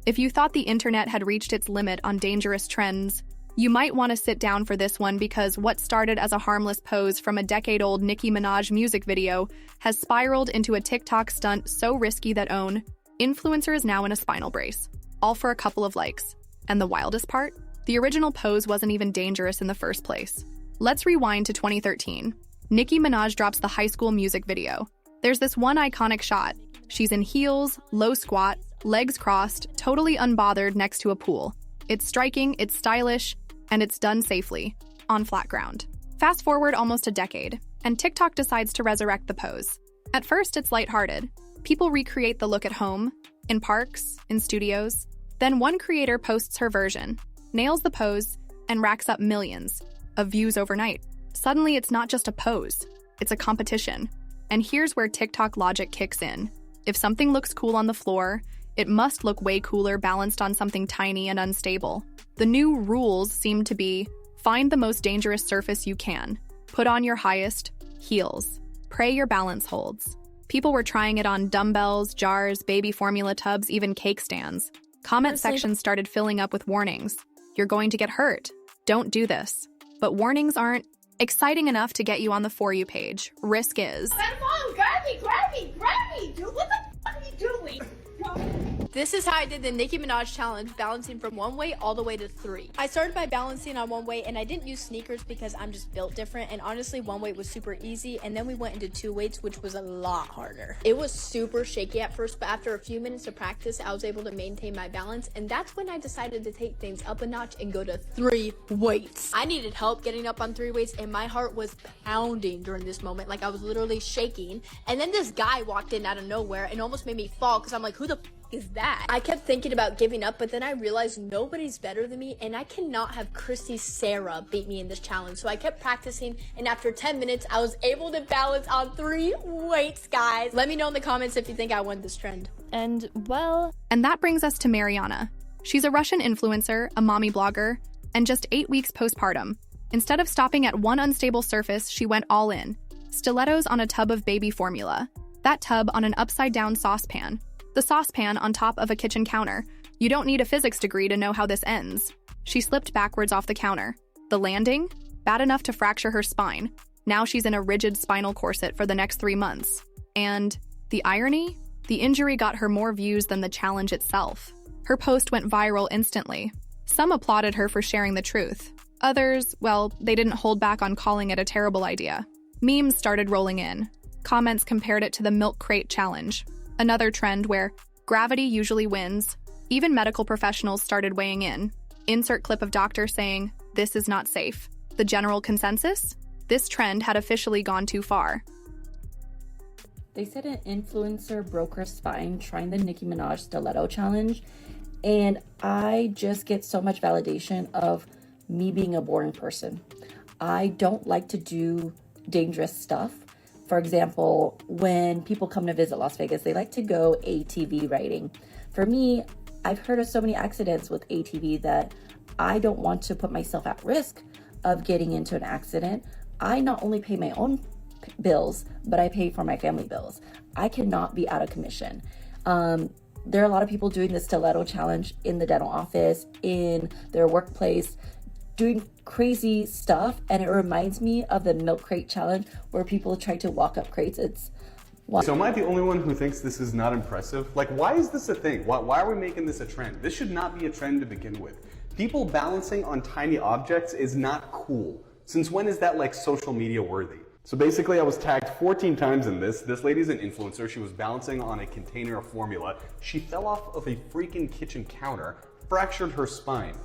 If you thought the internet had reached its limit on dangerous trends, you might want to sit down for this one because what started as a harmless pose from a decade-old Nicki Minaj music video has spiraled into a TikTok stunt so risky that OWN influencer is now in a spinal brace, all for a couple of likes. And the wildest part? The original pose wasn't even dangerous in the first place. Let's rewind to 2013. Nicki Minaj drops the High School music video. There's this one iconic shot. She's in heels, low squat, legs crossed, totally unbothered next to a pool. It's striking, it's stylish, and it's done safely, on flat ground. Fast forward almost a decade, and TikTok decides to resurrect the pose. At first, it's lighthearted. People recreate the look at home, in parks, in studios. Then one creator posts her version, nails the pose, and racks up millions of views overnight. Suddenly, it's not just a pose, it's a competition. And here's where TikTok logic kicks in. If something looks cool on the floor, it must look way cooler balanced on something tiny and unstable. The new rules seem to be, find the most dangerous surface you can, put on your highest heels, pray your balance holds. People were trying it on dumbbells, jars, baby formula tubs, even cake stands. Comment sections started filling up with warnings. You're going to get hurt. Don't do this. But warnings aren't exciting enough to get you on the For You page. Risk is. Mom, grab me, dude. What the fuck are you doing? This is how I did the Nicki Minaj challenge, balancing from one weight all the way to 3. I started by balancing on one weight, and I didn't use sneakers because I'm just built different, and honestly, one weight was super easy, and then we went into 2 weights, which was a lot harder. It was super shaky at first, but after a few minutes of practice, I was able to maintain my balance, and that's when I decided to take things up a notch and go to 3 weights. I needed help getting up on 3 weights, and my heart was pounding during this moment, like I was literally shaking, and then this guy walked in out of nowhere and almost made me fall, because I'm like, who the is that? I kept thinking about giving up, but then I realized nobody's better than me, and I cannot have Christy Sarah beat me in this challenge. So I kept practicing, and after 10 minutes, I was able to balance on 3 weights, guys. Let me know in the comments if you think I won this trend. And that brings us to Mariana. She's a Russian influencer, a mommy blogger, and just 8 weeks postpartum. Instead of stopping at one unstable surface, she went all in. Stilettos on a tub of baby formula. That tub on an upside-down saucepan. The saucepan on top of a kitchen counter. You don't need a physics degree to know how this ends. She slipped backwards off the counter. The landing? Bad enough to fracture her spine. Now she's in a rigid spinal corset for the next 3 months. And the irony? The injury got her more views than the challenge itself. Her post went viral instantly. Some applauded her for sharing the truth. Others, well, they didn't hold back on calling it a terrible idea. Memes started rolling in. Comments compared it to the milk crate challenge. Another trend where gravity usually wins. Even medical professionals started weighing in. Insert clip of doctor saying, this is not safe. The general consensus? This trend had officially gone too far. They said an influencer broke her spine trying the Nicki Minaj Stiletto challenge, and I just get so much validation of me being a boring person. I don't like to do dangerous stuff. For example, when people come to visit Las Vegas, they like to go ATV riding. For me, I've heard of so many accidents with ATV that I don't want to put myself at risk of getting into an accident. I not only pay my own bills, but I pay for my family bills. I cannot be out of commission. There are a lot of people doing the stiletto challenge in the dental office, in their workplace, doing crazy stuff, and it reminds me of the milk crate challenge where people try to walk up crates. So am I the only one who thinks this is not impressive? Like, why is this a thing? Why are we making this a trend? This should not be a trend to begin with. People balancing on tiny objects is not cool. Since when is that like social media worthy? So basically I was tagged 14 times in this. This lady's an influencer. She was balancing on a container of formula. She fell off of a freaking kitchen counter, fractured her spine.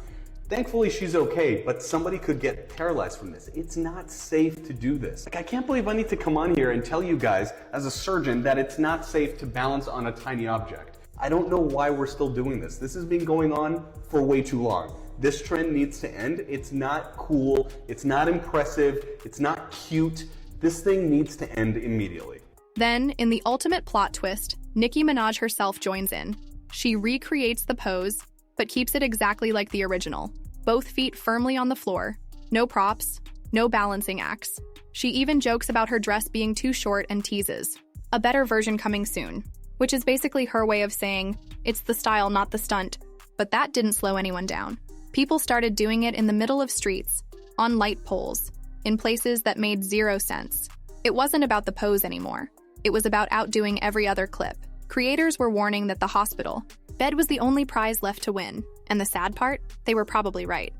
Thankfully, she's okay, but somebody could get paralyzed from this. It's not safe to do this. Like, I can't believe I need to come on here and tell you guys, as a surgeon, that it's not safe to balance on a tiny object. I don't know why we're still doing this. This has been going on for way too long. This trend needs to end. It's not cool. It's not impressive. It's not cute. This thing needs to end immediately. Then, in the ultimate plot twist, Nicki Minaj herself joins in. She recreates the pose, but keeps it exactly like the original. Both feet firmly on the floor. No props, no balancing acts. She even jokes about her dress being too short and teases. A better version coming soon, which is basically her way of saying, it's the style, not the stunt. But that didn't slow anyone down. People started doing it in the middle of streets, on light poles, in places that made zero sense. It wasn't about the pose anymore. It was about outdoing every other clip. Creators were warning that the hospital bed was the only prize left to win. And the sad part? They were probably right.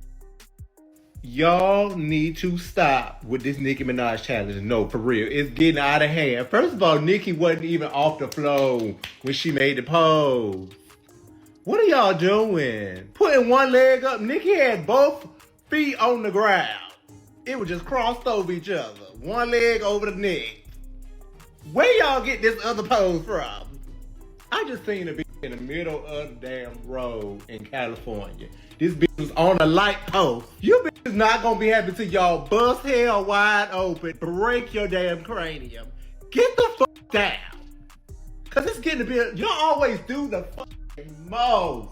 Y'all need to stop with this Nicki Minaj challenge. No, for real. It's getting out of hand. First of all, Nicki wasn't even off the floor when she made the pose. What are y'all doing? Putting one leg up. Nicki had both feet on the ground. It was just crossed over each other. One leg over the neck. Where y'all get this other pose from? I just seen her be in the middle of the damn road in California. This bitch was on a light post. You bitch is not gonna be happy till y'all bust hell wide open, break your damn cranium. Get the fuck down. Cause it's getting to be, y'all always do the fucking most.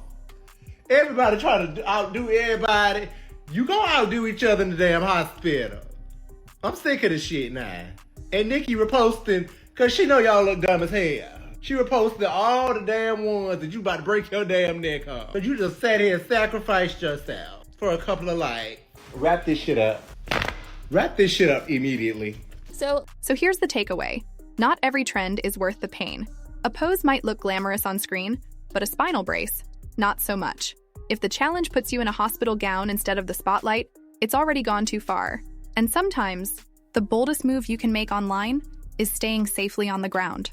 Everybody try to outdo everybody. You gonna outdo each other in the damn hospital. I'm sick of this shit now. And Nicki reposting, cause she know y'all look dumb as hell. She reposted all the damn ones that you about to break your damn neck on. But you just sat here and sacrificed yourself for a couple of likes. Wrap this shit up. Wrap this shit up immediately. So here's the takeaway. Not every trend is worth the pain. A pose might look glamorous on screen, but a spinal brace, not so much. If the challenge puts you in a hospital gown instead of the spotlight, it's already gone too far. And sometimes, the boldest move you can make online is staying safely on the ground.